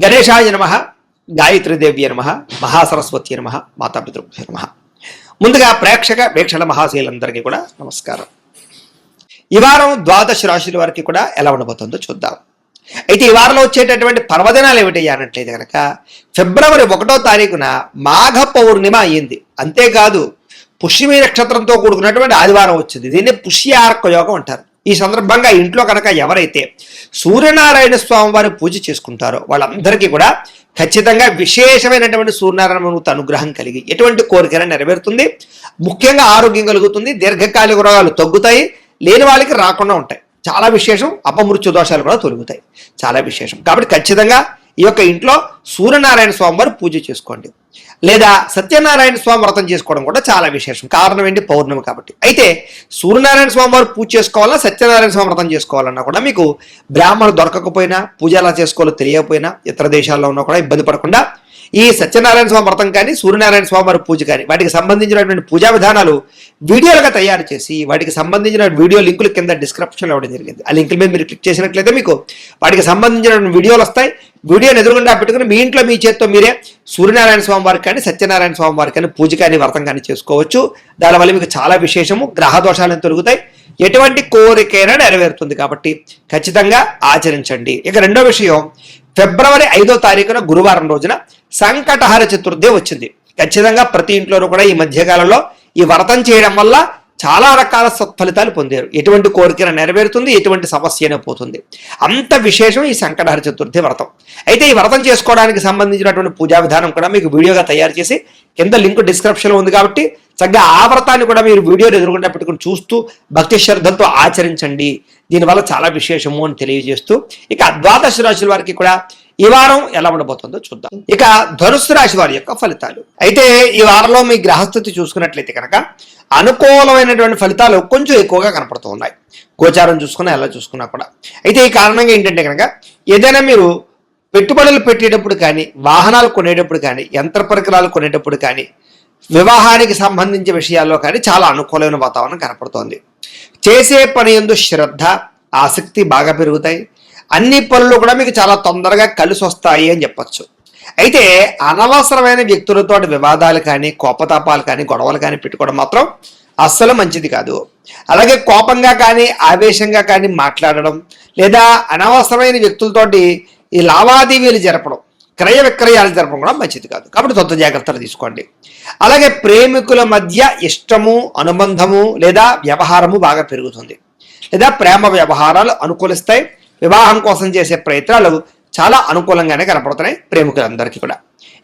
గణేశాయ నమః, గాయత్రీదేవ్య నమః, మహాసరస్వతి నమః, మాతాపితృభ్యో నమః. ముందుగా వీక్షణ మహాశీలందరికీ కూడా నమస్కారం. ఈ వారం ద్వాదశ రాశుల వారికి కూడా ఎలా ఉండబోతుందో చూద్దాం. అయితే ఈ వారంలో వచ్చేటటువంటి పర్వదినాలు ఏమిటి అన్నట్లయితే కనుక ఫిబ్రవరి 1వ తారీఖున మాఘ పౌర్ణిమ అయ్యింది. అంతేకాదు పుష్యమి నక్షత్రంతో కూడుకున్నటువంటి ఆదివారం వచ్చింది. దీన్ని పుష్యార్క యోగం అంటారు. ఈ సందర్భంగా ఇంట్లో కనుక ఎవరైతే సూర్యనారాయణ స్వామి వారి పూజ చేసుకుంటారో వాళ్ళందరికీ కూడా ఖచ్చితంగా విశేషమైనటువంటి సూర్యనారాయణ అనుగ్రహం కలిగి ఎటువంటి కోరికైనా నెరవేరుతుంది. ముఖ్యంగా ఆరోగ్యం కలుగుతుంది, దీర్ఘకాలిక రోగాలు తగ్గుతాయి, లేని వాళ్ళకి రాకుండా ఉంటాయి. చాలా విశేషం. అపమృత్యు దోషాలు కూడా తొలగుతాయి. చాలా విశేషం. కాబట్టి ఖచ్చితంగా ఈ యొక్క ఇంట్లో సూర్యనారాయణ స్వామి వారు పూజ చేసుకోండి, లేదా సత్యనారాయణ స్వామి వ్రతం చేసుకోవడం కూడా చాలా విశేషం. కారణం ఏంటి? పౌర్ణమి కాబట్టి. అయితే సూర్యనారాయణ స్వామి వారు పూజ చేసుకోవాలా, సత్యనారాయణ స్వామి వ్రతం చేసుకోవాలన్నా కూడా మీకు బ్రాహ్మణులు దొరకకపోయినా, పూజ ఎలా చేసుకోవాలో తెలియకపోయినా, ఇతర దేశాల్లో ఉన్నా కూడా ఇబ్బంది పడకుండా ఈ సత్యనారాయణ స్వామి వ్రతం కానీ, సూర్యనారాయణ స్వామి వారి పూజ కానీ వాటికి సంబంధించినటువంటి పూజా విధానాలు వీడియోలుగా తయారు చేసి వాటికి సంబంధించిన వీడియో లింకులు కింద డిస్క్రిప్షన్లో ఇవ్వడం జరిగింది. ఆ లింకుల మీద మీరు క్లిక్ చేసినట్లయితే మీకు వాటికి సంబంధించిన వీడియోలు వస్తాయి. వీడియోని ఎదురుగుండా పెట్టుకుని మీ ఇంట్లో మీ చేత్తో మీరే సూర్యనారాయణ స్వామి వారికి కానీ, సత్యనారాయణ స్వామి వారికి కానీ పూజ కానీ, వ్రతం కానీ చేసుకోవచ్చు. దానివల్ల మీకు చాలా విశేషము. గ్రహ దోషాలను తొలుగుతాయి, ఎటువంటి కోరికైనా నెరవేరుతుంది. కాబట్టి ఖచ్చితంగా ఆచరించండి. ఇక రెండో విషయం, ఫిబ్రవరి 5వ తారీఖున గురువారం రోజున సంకటహర చతుర్థి వచ్చింది. ఖచ్చితంగా ప్రతి ఇంట్లోనూ కూడా ఈ మధ్యకాలంలో ఈ వ్రతం చేయడం వల్ల చాలా రకాల సత్ఫలితాలు పొందారు. ఎటువంటి కోరికన నెరవేరుతుంది, ఎటువంటి సమస్య అయినా పోతుంది. అంత విశేషం ఈ సంకటహర చతుర్థి వ్రతం. అయితే ఈ వ్రతం చేసుకోవడానికి సంబంధించినటువంటి పూజా విధానం కూడా మీకు వీడియోగా తయారు చేసి కింద లింక్ డిస్క్రిప్షన్లో ఉంది. కాబట్టి చక్కగా ఆ వ్రతాన్ని కూడా మీరు వీడియోని ఎదురుకుండా పెట్టుకుని చూస్తూ భక్తి శ్రద్ధలతో ఆచరించండి. దీనివల్ల చాలా విశేషము అని తెలియజేస్తూ ఇక ద్వాదశ రాశుల వారికి కూడా ఈ వారం ఎలా ఉండబోతుందో చూద్దాం. ఇక ధనుస్సు రాశి వారి యొక్క ఫలితాలు. అయితే ఈ వారంలో మీ గ్రహస్థితి చూసుకున్నట్లయితే కనుక అనుకూలమైనటువంటి ఫలితాలు కొంచెం ఎక్కువగా కనపడుతూ ఉన్నాయి. గోచారం చూసుకున్నా ఎలా చూసుకున్నా కూడా. అయితే ఈ కారణంగా ఏంటంటే కనుక ఏదైనా మీరు పెట్టుబడులు పెట్టేటప్పుడు కానీ, వాహనాలు కొనేటప్పుడు కానీ, యంత్ర పరికరాలు కొనేటప్పుడు కానీ, వివాహానికి సంబంధించిన విషయాల్లో కానీ చాలా అనుకూలమైన వాతావరణం కనపడుతోంది. చేసే పని యందు శ్రద్ధ, ఆసక్తి బాగా పెరుగుతాయి. అన్ని పనులు కూడా మీకు చాలా తొందరగా కలిసి వస్తాయి అని చెప్పచ్చు. అయితే అనవసరమైన వ్యక్తులతో వివాదాలు కానీ, కోపతాపాలు కానీ, గొడవలు కానీ పెట్టుకోవడం మాత్రం అస్సలు మంచిది కాదు. అలాగే కోపంగా కానీ, ఆవేశంగా కానీ మాట్లాడడం, లేదా అనవసరమైన వ్యక్తులతోటి ఈ లావాదేవీలు జరపడం, క్రయ విక్రయాలు జరపడం కూడా మంచిది కాదు. కాబట్టి తొందర జాగ్రత్తలు తీసుకోండి. అలాగే ప్రేమికుల మధ్య ఇష్టము, అనుబంధము లేదా వ్యవహారము బాగా పెరుగుతుంది, లేదా ప్రేమ వ్యవహారాలు అనుకూలిస్తాయి. వివాహం కోసం చేసే ప్రయత్నాలు చాలా అనుకూలంగానే కనపడుతున్నాయి ప్రేమికులందరికీ కూడా.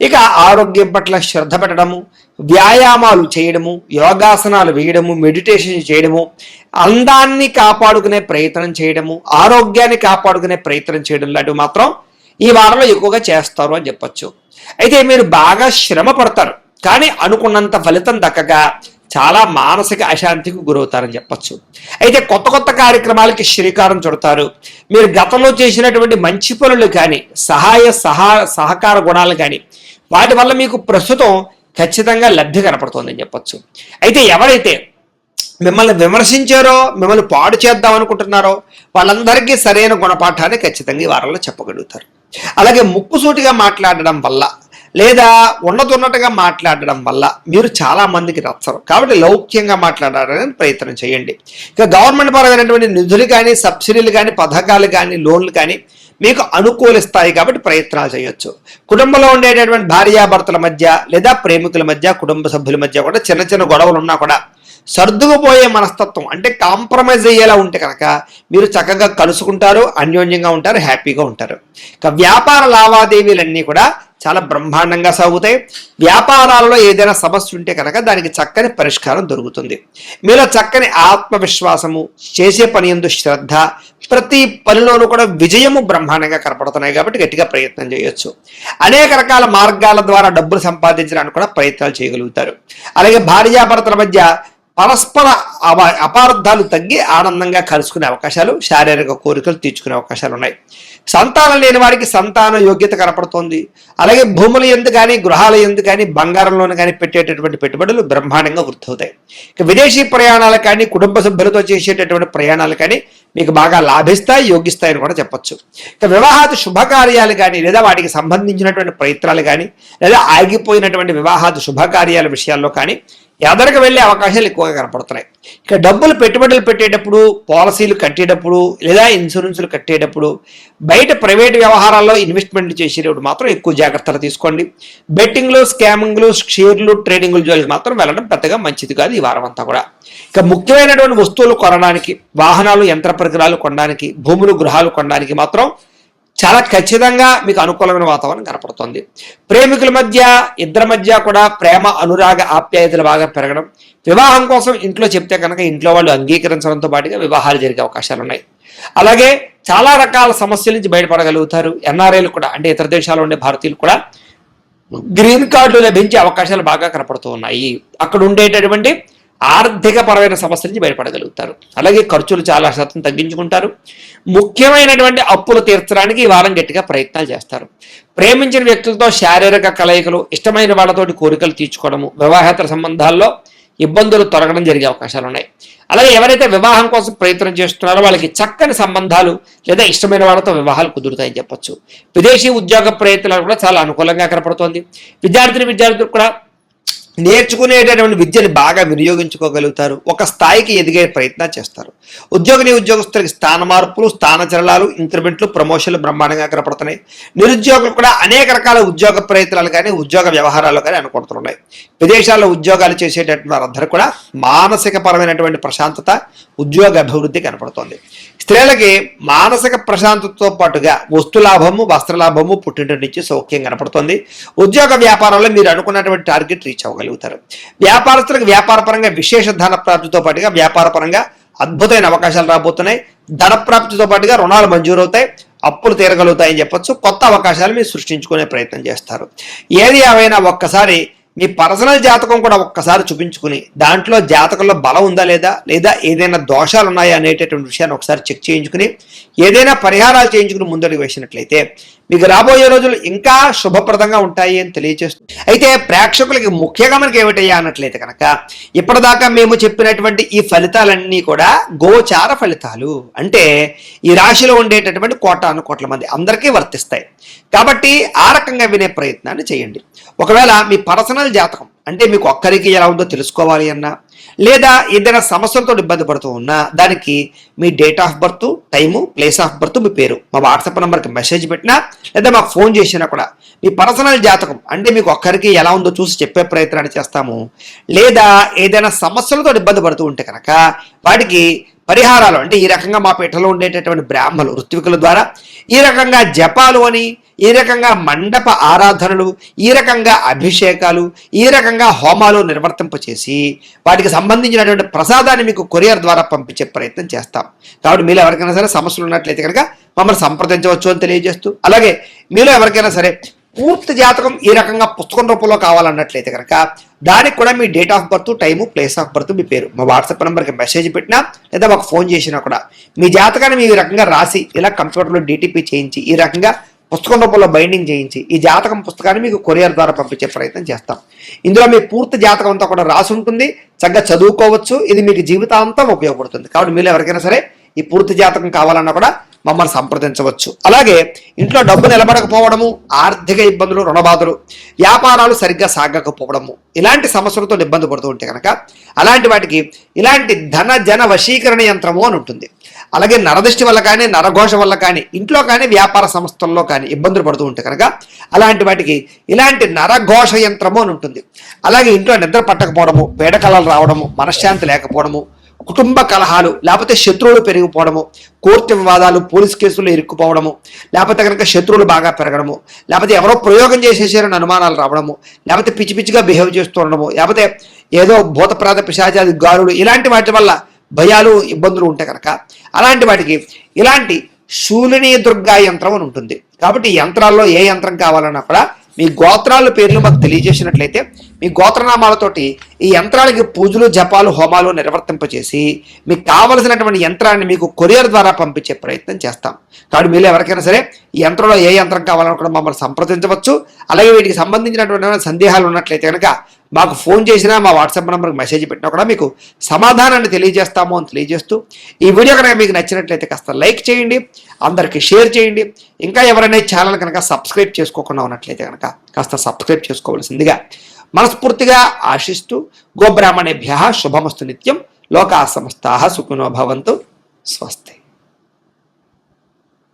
ఇక ఆరోగ్యం పట్ల శ్రద్ధ పెట్టడము, వ్యాయామాలు చేయడము, యోగాసనాలు వేయడము, మెడిటేషన్ చేయడము, అందాన్ని కాపాడుకునే ప్రయత్నం చేయడము, ఆరోగ్యాన్ని కాపాడుకునే ప్రయత్నం చేయడం లాంటివి మాత్రం ఈ వారంలో ఎక్కువగా చేస్తారు అని చెప్పచ్చు. అయితే మీరు బాగా శ్రమ పడతారు, కానీ అనుకున్నంత ఫలితం దక్కక చాలా మానసిక అశాంతికి గురవుతారని చెప్పచ్చు. అయితే కొత్త కొత్త కార్యక్రమాలకి శ్రీకారం చుడతారు. మీరు గతంలో చేసినటువంటి మంచి పనులు కానీ, సహకార గుణాలు కానీ వాటి వల్ల మీకు ప్రస్తుతం ఖచ్చితంగా లబ్ధి కనపడుతుందని చెప్పచ్చు. అయితే ఎవరైతే మిమ్మల్ని విమర్శించారో, మిమ్మల్ని పాడు చేద్దాం అనుకుంటున్నారో వాళ్ళందరికీ సరైన గుణపాఠాన్ని ఖచ్చితంగా ఈ వారంలో చెప్పగలుగుతారు. అలాగే ముక్కుసూటిగా మాట్లాడడం వల్ల, లేదా ఉన్నట్టుగా మాట్లాడడం వల్ల మీరు చాలా మందికి నచ్చరు. కాబట్టి లౌక్యంగా మాట్లాడడానికి ప్రయత్నం చేయండి. ఇక గవర్నమెంట్ పరమైనటువంటి నిధులు కానీ, సబ్సిడీలు కానీ, పథకాలు కానీ, లోన్లు కానీ మీకు అనుకూలిస్తాయి. కాబట్టి ప్రయత్నాలు చేయొచ్చు. కుటుంబంలో ఉండేటటువంటి భార్యాభర్తల మధ్య, లేదా ప్రేమికుల మధ్య, కుటుంబ సభ్యుల మధ్య కూడా చిన్న చిన్న గొడవలు ఉన్నా కూడా సర్దుకుపోయే మనస్తత్వం, అంటే కాంప్రమైజ్ అయ్యేలా ఉంటే కనుక మీరు చక్కగా కలుసుకుంటారు, అన్యోన్యంగా ఉంటారు, హ్యాపీగా ఉంటారు. ఇక వ్యాపార లావాదేవీలన్నీ కూడా చాలా బ్రహ్మాండంగా సాగుతాయి. వ్యాపారాలలో ఏదైనా సమస్య ఉంటే కనుక దానికి చక్కని పరిష్కారం దొరుకుతుంది. మీలో చక్కని ఆత్మవిశ్వాసము, చేసే పని యందు శ్రద్ధ, ప్రతి పనిలోనూ కూడా విజయము బ్రహ్మాండంగా కనపడుతున్నాయి. కాబట్టి గట్టిగా ప్రయత్నం చేయొచ్చు. అనేక రకాల మార్గాల ద్వారా డబ్బులు సంపాదించడానికి కూడా ప్రయత్నాలు చేయగలుగుతారు. అలాగే భార్యాభర్తల మధ్య పరస్పర అపార్థాలు తగ్గి ఆనందంగా కలుసుకునే అవకాశాలు, శారీరక కోరికలు తీర్చుకునే అవకాశాలు ఉన్నాయి. సంతానం లేని వారికి సంతాన యోగ్యత కనపడుతోంది. అలాగే భూముల యందు కానీ, గృహాల యందు కానీ, బంగారంలోనూ కానీ పెట్టేటటువంటి పెట్టుబడులు బ్రహ్మాండంగా వృద్ధి అవుతాయి. ఇక విదేశీ ప్రయాణాలు కానీ, కుటుంబ సభ్యులతో చేసేటటువంటి ప్రయాణాలు కానీ మీకు బాగా లాభిస్తాయి, యోగిస్తాయని కూడా చెప్పొచ్చు. ఇక వివాహాది శుభకార్యాలు కానీ లేదా వాటికి సంబంధించినటువంటి ప్రయత్నాలు కానీ లేదా ఆగిపోయినటువంటి వివాహాది శుభకార్యాల విషయాల్లో కానీ ఎదరికి వెళ్ళే అవకాశాలు ఎక్కువగా కనపడుతున్నాయి. ఇక డబ్బులు పెట్టుబడులు పెట్టేటప్పుడు, పాలసీలు కట్టేటప్పుడు లేదా ఇన్సూరెన్సులు కట్టేటప్పుడు, బయట ప్రైవేట్ వ్యవహారాల్లో ఇన్వెస్ట్మెంట్ చేసేటప్పుడు మాత్రం ఎక్కువ జాగ్రత్తలు తీసుకోండి. బెట్టింగ్లు, స్కామింగ్లు, షేర్లు, ట్రేడింగ్లు జోలికి మాత్రం వెళ్ళడం పెద్దగా మంచిది కాదు ఈ వారం అంతా కూడా. ఇక ముఖ్యమైనటువంటి వస్తువులు కొనడానికి, వాహనాలు, యంత్ర పరికరాలు కొనడానికి, భూములు, గృహాలు కొనడానికి మాత్రం చాలా ఖచ్చితంగా మీకు అనుకూలమైన వాతావరణం కనపడుతుంది. ప్రేమికుల మధ్య, ఇద్దరి మధ్య కూడా ప్రేమ, అనురాగ, ఆప్యాయతలు బాగా పెరగడం, వివాహం కోసం ఇంట్లో చెప్తే కనుక ఇంట్లో వాళ్ళు అంగీకరించడంతో పాటుగా వివాహాలు జరిగే అవకాశాలు ఉన్నాయి. అలాగే చాలా రకాల సమస్యల నుంచి బయటపడగలుగుతారు. ఎన్ఆర్ఐలు కూడా, అంటే ఇతర దేశాల్లో ఉండే భారతీయులు కూడా గ్రీన్ కార్డులు లభించే అవకాశాలు బాగా కనపడుతూ ఉన్నాయి. అక్కడ ఉండేటటువంటి ఆర్థిక పరమైన సమస్యల నుంచి బయటపడగలుగుతారు. అలాగే ఖర్చులు చాలా శాతం తగ్గించుకుంటారు. ముఖ్యమైనటువంటి అప్పులు తీర్చడానికి ఈ వారం గట్టిగా ప్రయత్నాలు చేస్తారు. ప్రేమించిన వ్యక్తులతో శారీరక కలయికలు, ఇష్టమైన వాళ్ళతోటి కోరికలు తీర్చుకోవడము, వివాహేతర సంబంధాల్లో ఇబ్బందులు తొలగడం జరిగే అవకాశాలు ఉన్నాయి. అలాగే ఎవరైతే వివాహం కోసం ప్రయత్నం చేస్తున్నారో వాళ్ళకి చక్కని సంబంధాలు లేదా ఇష్టమైన వాళ్ళతో వివాహాలు కుదురుతాయని చెప్పొచ్చు. విదేశీ ఉద్యోగ ప్రయత్నాలు కూడా చాలా అనుకూలంగా కనపడుతోంది. విద్యార్థులు కూడా నేర్చుకునేటటువంటి విద్యను బాగా వినియోగించుకోగలుగుతారు. ఒక స్థాయికి ఎదిగే ప్రయత్నం చేస్తారు. ఉద్యోగస్తులకి స్థాన మార్పులు, స్థానచలనాలు, ఇంక్రిమెంట్లు, ప్రమోషన్లు బ్రహ్మాండంగా కనపడుతున్నాయి. నిరుద్యోగులు కూడా అనేక రకాల ఉద్యోగ ప్రయత్నాలు కానీ ఉద్యోగ వ్యవహారాలు కానీ అనుకుంటున్నాయి. విదేశాల్లో ఉద్యోగాలు చేసేటటువంటి వారందరూ కూడా మానసిక పరమైనటువంటి ప్రశాంతత, ఉద్యోగ అభివృద్ధి కనపడుతోంది. స్త్రీలకి మానసిక ప్రశాంతతతో పాటుగా వస్తులాభము, వస్త్రలాభము, పుట్టింటి నుంచి సౌఖ్యం కనపడుతుంది. ఉద్యోగ వ్యాపారాల్లో మీరు అనుకున్నటువంటి టార్గెట్ రీచ్ అవ్వగలుగుతారు. వ్యాపారస్తులకు వ్యాపారపరంగా విశేష ధన ప్రాప్తితో పాటుగా వ్యాపారపరంగా అద్భుతమైన అవకాశాలు రాబోతున్నాయి. ధన ప్రాప్తితో పాటుగా రుణాలు మంజూరవుతాయి, అప్పులు తీరగలుగుతాయని చెప్పొచ్చు. కొత్త అవకాశాలు మీరు సృష్టించుకునే ప్రయత్నం చేస్తారు. ఏది ఏమైనా ఒక్కసారి మీ పర్సనల్ జాతకం కూడా ఒక్కసారి చూపించుకుని దాంట్లో జాతకంలో బలం ఉందా లేదా ఏదైనా దోషాలు ఉన్నాయా అనేటటువంటి విషయాన్ని ఒకసారి చెక్ చేయించుకుని ఏదైనా పరిహారాలు చేయించుకుని ముందడుగు వేసినట్లయితే మీకు రాబోయే రోజులు ఇంకా శుభప్రదంగా ఉంటాయి అని తెలియజేస్తుంది. అయితే ప్రేక్షకులకి ముఖ్యంగా మనకి ఏమిటయ్యా అన్నట్లయితే కనుక ఇప్పటిదాకా మేము చెప్పినటువంటి ఈ ఫలితాలన్నీ కూడా గోచార ఫలితాలు, అంటే ఈ రాశిలో ఉండేటటువంటి కోట్ల మంది అందరికీ వర్తిస్తాయి. కాబట్టి ఆ రకంగా వినే ప్రయత్నాన్ని చేయండి. ఒకవేళ మీ పర్సనల్ జాతకం అంటే మీకు ఒక్కరికి ఎలా ఉందో తెలుసుకోవాలి అన్నా లేదా ఏదైనా సమస్యలతో ఇబ్బంది పడుతూ ఉన్నా దానికి మీ date of birth, time, place of birth, మీ పేరు మా వాట్సాప్ నెంబర్కి మెసేజ్ పెట్టినా లేదా మాకు ఫోన్ చేసినా కూడా మీ పర్సనల్ జాతకం అంటే మీకు ఒక్కరికి ఎలా ఉందో చూసి చెప్పే ప్రయత్నాన్ని చేస్తాము. లేదా ఏదైనా సమస్యలతో ఇబ్బంది పడుతూ ఉంటే కనుక వాటికి పరిహారాలు అంటే ఈ రకంగా మా పీఠలో ఉండేటటువంటి బ్రాహ్మణులు, ఋత్వికుల ద్వారా ఈ రకంగా జపాలు అని, ఈ రకంగా మండప ఆరాధనలు, ఈ రకంగా అభిషేకాలు, ఈ రకంగా హోమాలు నిర్వర్తింపచేసి వాటికి సంబంధించినటువంటి ప్రసాదాన్ని మీకు కొరియర్ ద్వారా పంపించే ప్రయత్నం చేస్తాం. కాబట్టి మీలో ఎవరికైనా సరే సమస్యలు ఉన్నట్లయితే కనుక మమ్మల్ని సంప్రదించవచ్చు అని తెలియజేస్తూ, అలాగే మీలో ఎవరికైనా సరే పూర్తి జాతకం ఈ రకంగా పుస్తకం రూపంలో కావాలన్నట్లయితే కనుక దానికి కూడా మీ date of birth, time, place of birth, మీ పేరు మా వాట్సాప్ నెంబర్కి మెసేజ్ పెట్టినా లేదా మాకు ఫోన్ చేసినా కూడా మీ జాతకాన్ని మీ రకంగా రాసి ఇలా కంప్యూటర్లో డిటిపి చేయించి ఈ రకంగా పుస్తకం రూపంలో బైండింగ్ చేయించి ఈ జాతకం పుస్తకాన్ని మీకు కొరియర్ ద్వారా పంపించే ప్రయత్నం చేస్తాం. ఇందులో మీ పూర్తి జాతకం అంతా కూడా రాసి ఉంటుంది, చక్కగా చదువుకోవచ్చు. ఇది మీకు జీవితాంతం ఉపయోగపడుతుంది. కాబట్టి మీరు ఎవరికైనా సరే ఈ పూర్తి జాతకం కావాలన్నా కూడా మమ్మల్ని సంప్రదించవచ్చు. అలాగే ఇంట్లో డబ్బు నిలబడకపోవడము, ఆర్థిక ఇబ్బందులు, రుణబాధలు, వ్యాపారాలు సరిగ్గా సాగకపోవడము, ఇలాంటి సమస్యలతో ఇబ్బంది పడుతూ ఉంటే కనుక అలాంటి వాటికి ఇలాంటి ధన జన వశీకరణ యంత్రము అని ఉంటుంది. అలాగే నరదృష్టి వల్ల కానీ, నరఘోష వల్ల కానీ, ఇంట్లో కానీ, వ్యాపార సంస్థల్లో కానీ ఇబ్బందులు పడుతూ ఉంటే కనుక అలాంటి వాటికి ఇలాంటి నరఘోష యంత్రము అని ఉంటుంది. అలాగే ఇంట్లో నిద్ర పట్టకపోవడము, పీడకలలు రావడము, మనశ్శాంతి లేకపోవడము, కుటుంబ కలహాలు, లేకపోతే శత్రువులు పెరిగిపోవడము, కోర్టు వివాదాలు, పోలీస్ కేసులు ఇరుక్కుపోవడము, లేకపోతే కనుక శత్రువులు బాగా పెరగడము, లేకపోతే ఎవరో ప్రయోగం చేసేసారని అనుమానాలు రావడము, లేకపోతే పిచ్చి పిచ్చిగా బిహేవ్ చేస్తూ ఉండడము, లేకపోతే ఏదో భూతప్రాత పిశాచాది గారులు, ఇలాంటి వాటి వల్ల భయాలు, ఇబ్బందులు ఉంటాయి కనుక అలాంటి వాటికి ఇలాంటి శూలిని దుర్గా యంత్రం అని ఉంటుంది. కాబట్టి ఈ యంత్రాల్లో ఏ యంత్రం కావాలన్నా కూడా మీ గోత్రాల పేర్లు మాకు తెలియజేసినట్లయితే మీ గోత్రనామాలతోటి ఈ యంత్రాలకి పూజలు, జపాలు, హోమాలు నిర్వర్తింపచేసి మీకు కావలసినటువంటి యంత్రాన్ని మీకు కొరియర్ ద్వారా పంపించే ప్రయత్నం చేస్తాం. కాబట్టి మీరు ఎవరికైనా సరే ఈ యంత్రంలో ఏ యంత్రం కావాలన్నా కూడా మమ్మల్ని సంప్రదించవచ్చు. అలాగే వీటికి సంబంధించినటువంటి సందేహాలు ఉన్నట్లయితే కనుక మాకు ఫోన్ చేసినా మా వాట్సాప్ నెంబర్కి మెసేజ్ పెట్టినా కూడా మీకు సమాధానాన్ని తెలియజేస్తాము అని తెలియజేస్తూ ఈ వీడియో కనుక మీకు నచ్చినట్లయితే కాస్త లైక్ చేయండి, అందరికీ షేర్ చేయండి. ఇంకా ఎవరైనా ఛానల్ కనుక సబ్స్క్రైబ్ చేసుకోకుండా ఉన్నట్లయితే కనుక కాస్త సబ్స్క్రైబ్ చేసుకోవాల్సిందిగా మనస్ఫూర్తిగా ఆశిస్తూ గోబ్రాహ్మణేభ్యః శుభమస్తు నిత్యం. లోకా సమస్తాః సుఖినో భవంతు. స్వస్తి.